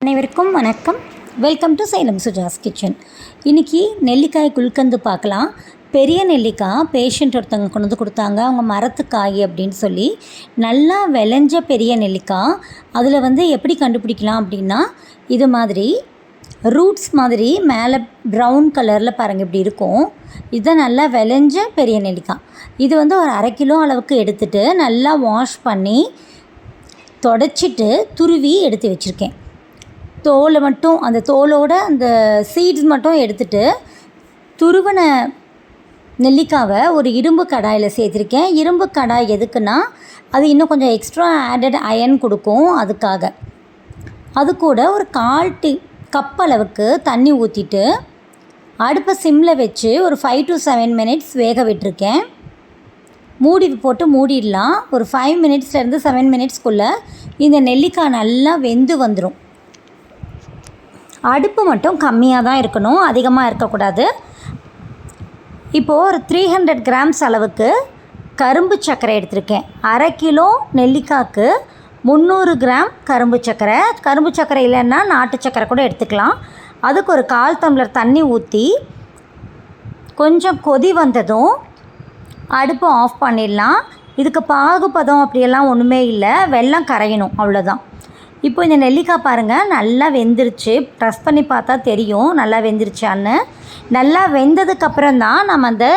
அனைவருக்கும் வணக்கம். Welcome to Salem Suja's kitchen. இன்றைக்கி நெல்லிக்காய் குல்கந்து பார்க்கலாம். பெரிய நெல்லிக்காய் பேஷண்ட் ஒருத்தவங்க கொண்டு வந்து கொடுத்தாங்க. அவங்க மரத்துக்காய் அப்படின்னு சொல்லி நல்லா விளைஞ்ச பெரிய நெல்லிக்காய். அதில் எப்படி கண்டுபிடிக்கலாம் அப்படின்னா, இது மாதிரி ரூட்ஸ் மாதிரி மேலே ப்ரௌன் கலரில் பாருங்கள் இப்படி இருக்கும். இதுதான் நல்லா விளைஞ்ச பெரிய நெல்லிக்காய். இது ஒரு அரை கிலோ அளவுக்கு எடுத்துகிட்டு நல்லா வாஷ் பண்ணி தொடச்சிட்டு துருவி எடுத்து வச்சுருக்கேன். தோலை மட்டும், அந்த தோலோட அந்த சீட்ஸ் மட்டும் எடுத்துகிட்டு துருவின நெல்லிக்காவை ஒரு இரும்பு கடாயில் சேர்த்துருக்கேன். இரும்பு கடாய் எதுக்குன்னா, அது இன்னும் கொஞ்சம் எக்ஸ்ட்ரா ஆடட் அயன் கொடுக்கும். அதுக்காக அது கூட ஒரு 1/4 கப் அளவுக்கு தண்ணி ஊற்றிட்டு அடுப்பை சிம்மில் வச்சு ஒரு 5 to 7 minutes வேக விட்டுருக்கேன். மூடி போட்டு மூடிடலாம். ஒரு 5 minutesலேருந்து 7 minutesக்குள்ளே இந்த நெல்லிக்காய் நல்லா வெந்து வந்துடும். அடுப்பு மட்டும் கம்மியாக தான் இருக்கணும், அதிகமாக இருக்கக்கூடாது. இப்போது ஒரு 300 grams அளவுக்கு கரும்பு சர்க்கரை எடுத்திருக்கேன். அரை கிலோ நெல்லிக்காய்க்கு 300 கிராம் கரும்பு சர்க்கரை இல்லைன்னா நாட்டு சர்க்கரை கூட எடுத்துக்கலாம். அதுக்கு ஒரு 1/4 டம்ளர் தண்ணி ஊற்றி கொஞ்சம் கொதி வந்ததும் அடுப்பை ஆஃப் பண்ணிடலாம். இதுக்கு பாகுபதம் அப்படியெல்லாம் ஒன்றுமே இல்லை, வெல்லம் கரையணும், அவ்வளோதான். இப்போ இந்த நெல்லிக்காய் பாருங்கள் நல்லா வெந்துருச்சு. ப்ரெஸ் பண்ணி பார்த்தா தெரியும் நல்லா வெந்துருச்சான்னு. நல்லா வெந்ததுக்கப்புறம் தான் நம்ம அந்த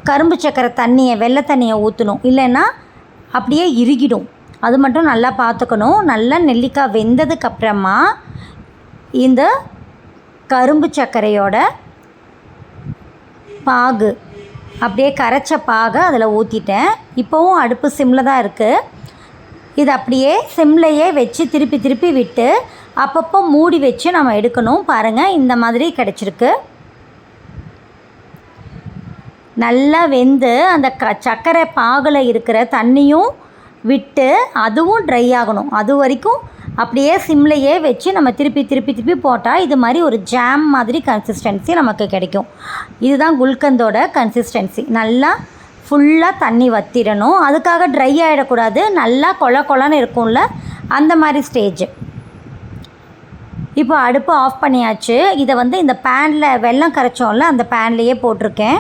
கரும்பு சர்க்கரை தண்ணியை, வெள்ளை தண்ணியை ஊற்றணும், இல்லைன்னா அப்படியே இறுகிடும். அது மட்டும் நல்லா பார்த்துக்கணும். நல்லா நெல்லிக்காய் வெந்ததுக்கப்புறமா இந்த கரும்பு சர்க்கரையோட பாகு, அப்படியே கரைச்ச பாகை அதில் ஊற்றிட்டேன். இப்போவும் அடுப்பு சிம்மில் தான் இருக்குது. இது அப்படியே சிம்லையே வச்சு திருப்பி திருப்பி விட்டு அப்பப்போ மூடி வச்சு நம்ம எடுக்கணும். பாருங்கள், இந்த மாதிரி கிடச்சிருக்கு. நல்லா வெந்து அந்த சர்க்கரை பாகில் இருக்கிற தண்ணியும் விட்டு அதுவும் ட்ரை ஆகணும். அது வரைக்கும் அப்படியே சிம்லையே வச்சு நம்ம திருப்பி திருப்பி திருப்பி போட்டால் இது மாதிரி ஒரு ஜாம் மாதிரி கன்சிஸ்டன்சி நமக்கு கிடைக்கும். இதுதான் குல்கந்தோட கன்சிஸ்டன்சி. நல்லா ஃபுல்லாக தண்ணி வற்றிடணும். அதுக்காக ட்ரை ஆகிடக்கூடாது. நல்லா கொலன்னு இருக்கும்ல, அந்த மாதிரி ஸ்டேஜ். இப்போ அடுப்பு ஆஃப் பண்ணியாச்சு. இதை இந்த பேனில் வெல்லம் கரைச்சோம்ல, அந்த பேன்லேயே போட்டிருக்கேன்.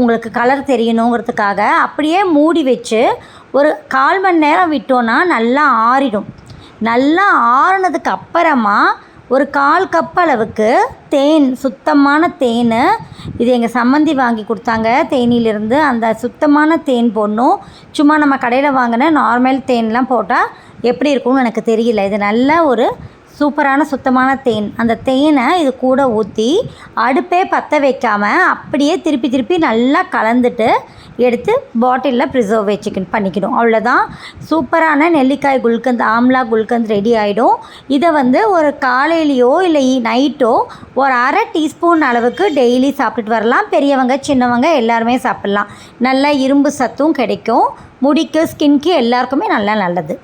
உங்களுக்கு கலர் தெரியணுங்கிறதுக்காக அப்படியே மூடி வச்சு ஒரு 1/4 மணி நேரம் விட்டோன்னா நல்லா ஆறிடும். நல்லா ஆறினதுக்கு அப்புறமா ஒரு 1/4 கப் அளவுக்கு தேன், சுத்தமான தேன், இது எங்கள் சம்மந்தி வாங்கி கொடுத்தாங்க தேனியிலிருந்து. அந்த சுத்தமான தேன் போடணும். சும்மா நம்ம கடையில் வாங்கின நார்மல் தேன்லாம் போட்டால் எப்படி இருக்கும்னு எனக்கு தெரியல. இது நல்ல ஒரு சூப்பரான சுத்தமான தேன். அந்த தேனை இது கூட ஊற்றி அடுப்பே பற்ற வைக்காமல் அப்படியே திருப்பி திருப்பி நல்லா கலந்துட்டு எடுத்து பாட்டிலில் ப்ரிசர்வ் பண்ணிக்கணும். அவ்வளோதான். சூப்பரான நெல்லிக்காய் குல்கந்த், ஆம்லா குல்கந்த் ரெடி ஆகிடும். இதை ஒரு காலையிலையோ இல்லை நைட்டோ ஒரு அரை டீஸ்பூன் அளவுக்கு டெய்லி சாப்பிட்டுட்டு வரலாம். பெரியவங்க சின்னவங்க எல்லாருமே சாப்பிட்லாம். நல்ல இரும்பு சத்தும் கிடைக்கும். முடிக்கு, ஸ்கின்க்கு எல்லாருக்குமே நல்லது.